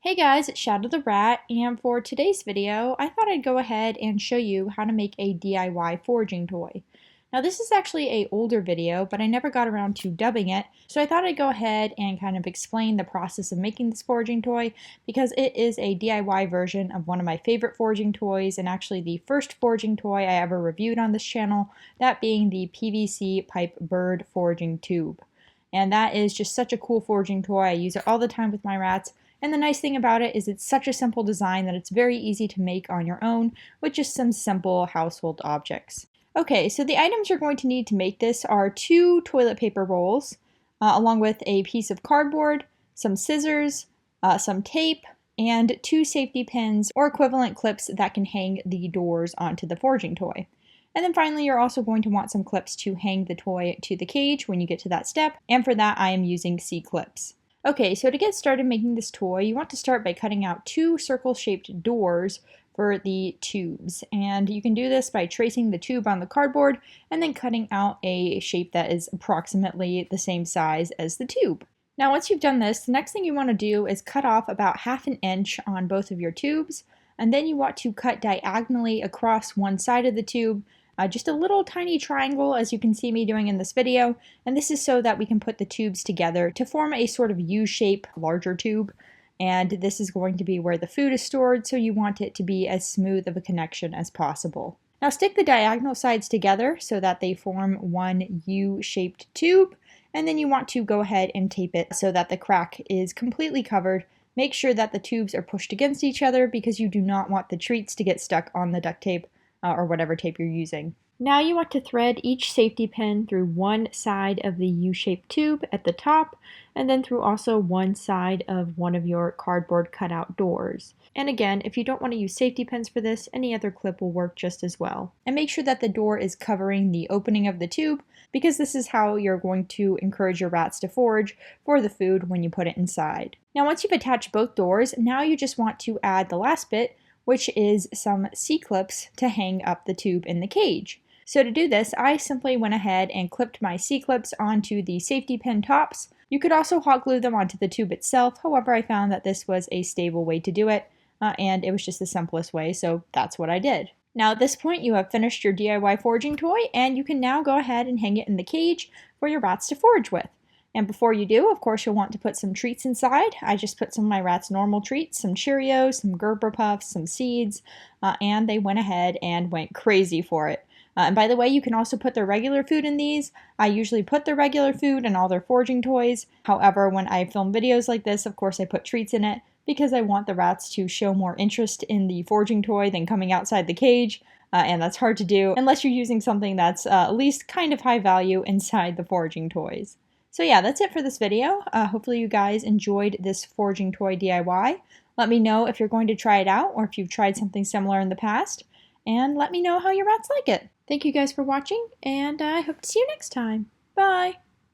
Hey guys, it's Shadow the Rat, and for today's video, I thought I'd go ahead and show you how to make a DIY foraging toy. Now this is actually an older video, but I never got around to dubbing it, so I thought I'd go ahead and kind of explain the process of making this foraging toy, because it is a DIY version of one of my favorite foraging toys, and actually the first foraging toy I ever reviewed on this channel, that being the PVC pipe bird foraging tube. And that is just such a cool foraging toy. I use it all the time with my rats. And the nice thing about it is it's such a simple design that it's very easy to make on your own with just some simple household objects. Okay, so the items you're going to need to make this are 2 toilet paper rolls, along with a piece of cardboard, some scissors, some tape, and 2 safety pins or equivalent clips that can hang the doors onto the foraging toy. And then finally, you're also going to want some clips to hang the toy to the cage when you get to that step, and for that I am using C-clips. Okay, so to get started making this toy, you want to start by cutting out 2 circle-shaped doors for the tubes. And you can do this by tracing the tube on the cardboard and then cutting out a shape that is approximately the same size as the tube. Now once you've done this, the next thing you want to do is cut off about 1/2 inch on both of your tubes, and then you want to cut diagonally across one side of the tube, just a little tiny triangle, as you can see me doing in this video, and this is so that we can put the tubes together to form a sort of U-shape larger tube, and this is going to be where the food is stored, so you want it to be as smooth of a connection as possible. Now stick the diagonal sides together so that they form one U-shaped tube, and then you want to go ahead and tape it so that the crack is completely covered. Make sure that the tubes are pushed against each other because you do not want the treats to get stuck on the duct tape or whatever tape you're using. Now you want to thread each safety pin through one side of the U-shaped tube at the top, and then through also one side of one of your cardboard cutout doors. And again, if you don't want to use safety pins for this, any other clip will work just as well. And make sure that the door is covering the opening of the tube, because this is how you're going to encourage your rats to forage for the food when you put it inside. Now once you've attached both doors, now you just want to add the last bit, which is some C-clips to hang up the tube in the cage. So to do this, I simply went ahead and clipped my C-clips onto the safety pin tops. You could also hot glue them onto the tube itself, however I found that this was a stable way to do it, and it was just the simplest way, so that's what I did. Now at this point you have finished your DIY foraging toy, and you can now go ahead and hang it in the cage for your rats to forage with. And before you do, of course, you'll want to put some treats inside. I just put some of my rats' normal treats, some Cheerios, some Gerber Puffs, some seeds, and they went ahead and went crazy for it. And by the way, you can also put their regular food in these. I usually put their regular food in all their foraging toys. However, when I film videos like this, of course, I put treats in it because I want the rats to show more interest in the foraging toy than coming outside the cage. And that's hard to do unless you're using something that's at least kind of high value inside the foraging toys. So yeah, that's it for this video. Hopefully you guys enjoyed this foraging toy DIY. Let me know if you're going to try it out or if you've tried something similar in the past. And let me know how your rats like it. Thank you guys for watching, and I hope to see you next time. Bye!